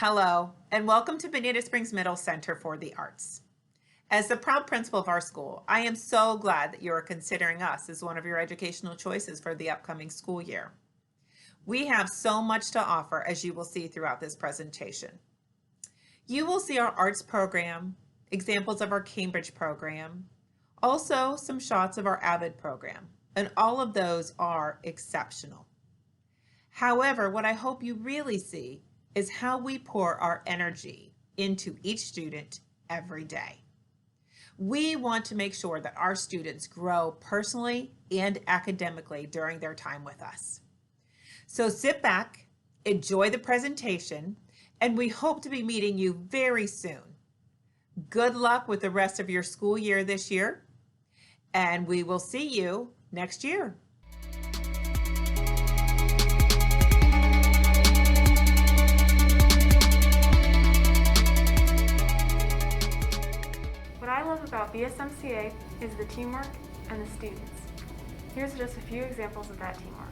Hello, and welcome to Bonita Springs Middle Center for the Arts. As the proud principal of our school, I am so glad that you are considering us as one of your educational choices for the upcoming school year. We have so much to offer, as you will see throughout this presentation. You will see our arts program, examples of our Cambridge program, also some shots of our Avid program, and all of those are exceptional. However, what I hope you really see is how we pour our energy into each student every day. We want to make sure that our students grow personally and academically during their time with us. So sit back, enjoy the presentation, and we hope to be meeting you very soon. Good luck with the rest of your school year this year, and we will see you next year. What I love about BSMCA is the teamwork and the students. Here's just a few examples of that teamwork.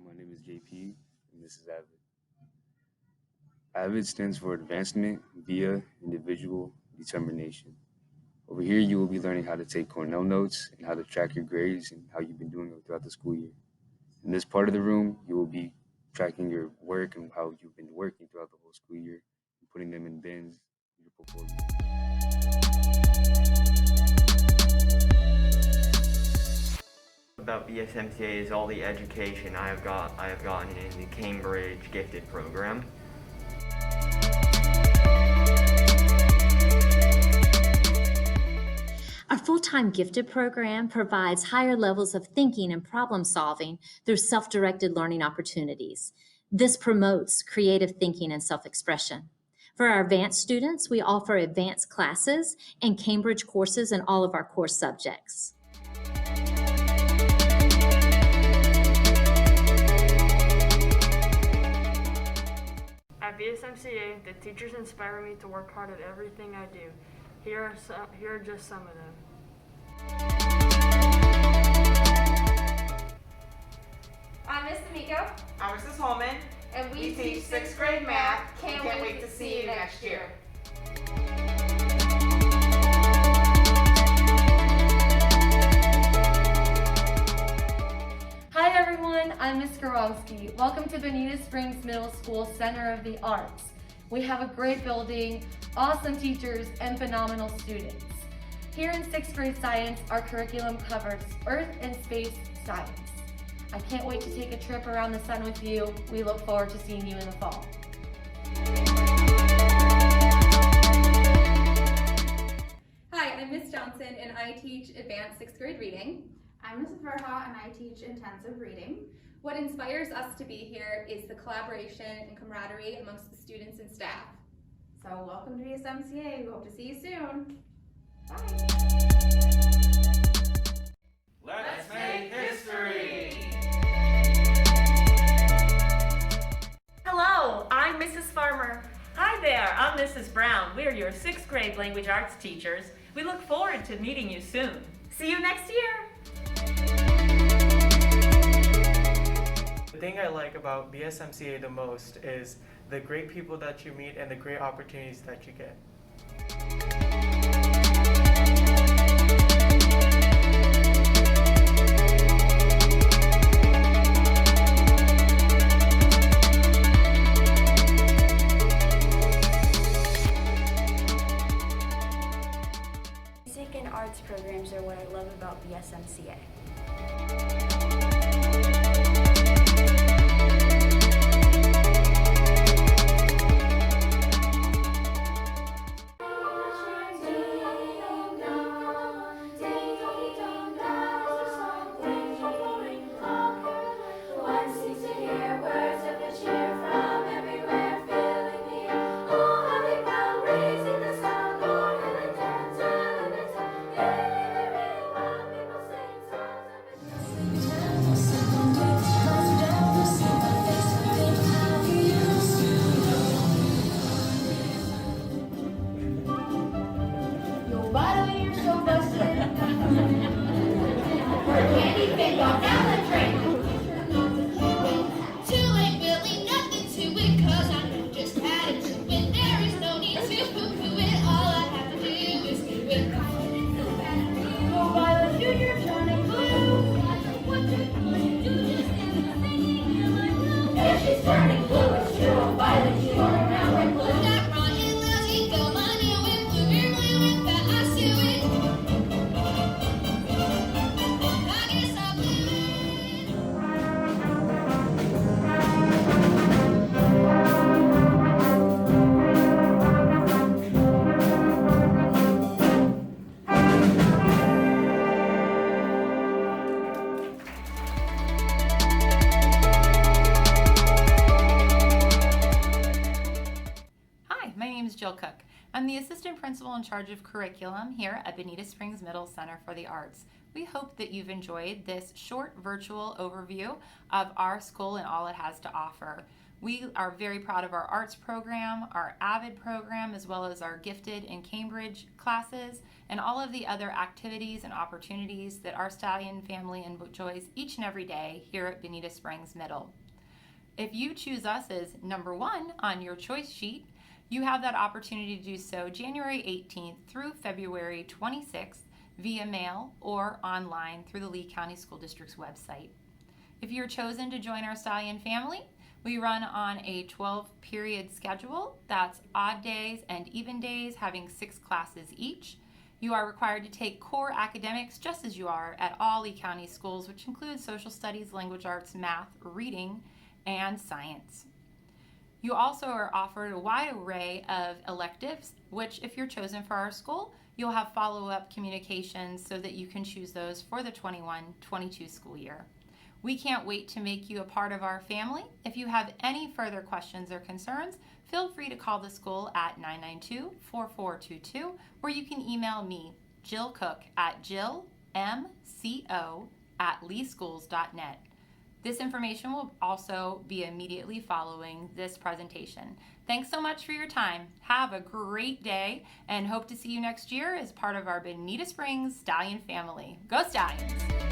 My name is JP, and this is AVID. AVID stands for Advancement via Individual Determination. Over here, you will be learning how to take Cornell notes and how to track your grades and how you've been doing throughout the school year. In this part of the room, you will be tracking your work and how you've been working throughout the whole school year and putting them in bins in your portfolio. About BSMCA is all the education I have gotten in the Cambridge Gifted program. Our full-time gifted program provides higher levels of thinking and problem solving through self-directed learning opportunities. This promotes creative thinking and self-expression. For our advanced students, we offer advanced classes and Cambridge courses in all of our core subjects. At BSMCA, the teachers inspire me to work hard at everything I do. Here are just some of them. I'm Miss Amico. I'm Mrs. Holman, And we teach 6th grade math. Can't wait to see you next year. Hi everyone, I'm Ms. Gorowski. Welcome to Bonita Springs Middle School Center of the Arts. We have a great building, awesome teachers, and phenomenal students. Here in 6th grade science, our curriculum covers Earth and space science. I can't wait to take a trip around the sun with you. We look forward to seeing you in the fall. Hi, I'm Miss Johnson and I teach advanced 6th grade reading. I'm Ms. Verha and I teach intensive reading. What inspires us to be here is the collaboration and camaraderie amongst the students and staff. So welcome to BSMCA. We hope to see you soon. Bye. Let's make history! Hello, I'm Mrs. Farmer. Hi there, I'm Mrs. Brown. We're your 6th grade language arts teachers. We look forward to meeting you soon. See you next year! The thing I like about BSMCA the most is the great people that you meet and the great opportunities that you get. Music and arts programs are what I love about BSMCA. Jill Cook. I'm the assistant principal in charge of curriculum here at Bonita Springs Middle Center for the Arts. We hope that you've enjoyed this short virtual overview of our school and all it has to offer. We are very proud of our arts program, our AVID program, as well as our gifted and Cambridge classes, and all of the other activities and opportunities that our Stallion family enjoys each and every day here at Bonita Springs Middle. If you choose us as number 1 on your choice sheet, you have that opportunity to do so January 18th through February 26th via mail or online through the Lee County School District's website. If you're chosen to join our Stallion family, we run on a 12-period schedule. That's odd days and even days, having 6 classes each. You are required to take core academics just as you are at all Lee County schools, which includes social studies, language arts, math, reading, and science. You also are offered a wide array of electives, which if you're chosen for our school, you'll have follow-up communications so that you can choose those for the 21-22 school year. We can't wait to make you a part of our family. If you have any further questions or concerns, feel free to call the school at 992-4422, or you can email me, Jill Cook, at jillmco@leeschools.net. This information will also be immediately following this presentation. Thanks so much for your time. Have a great day and hope to see you next year as part of our Bonita Springs Stallion family. Go Stallions!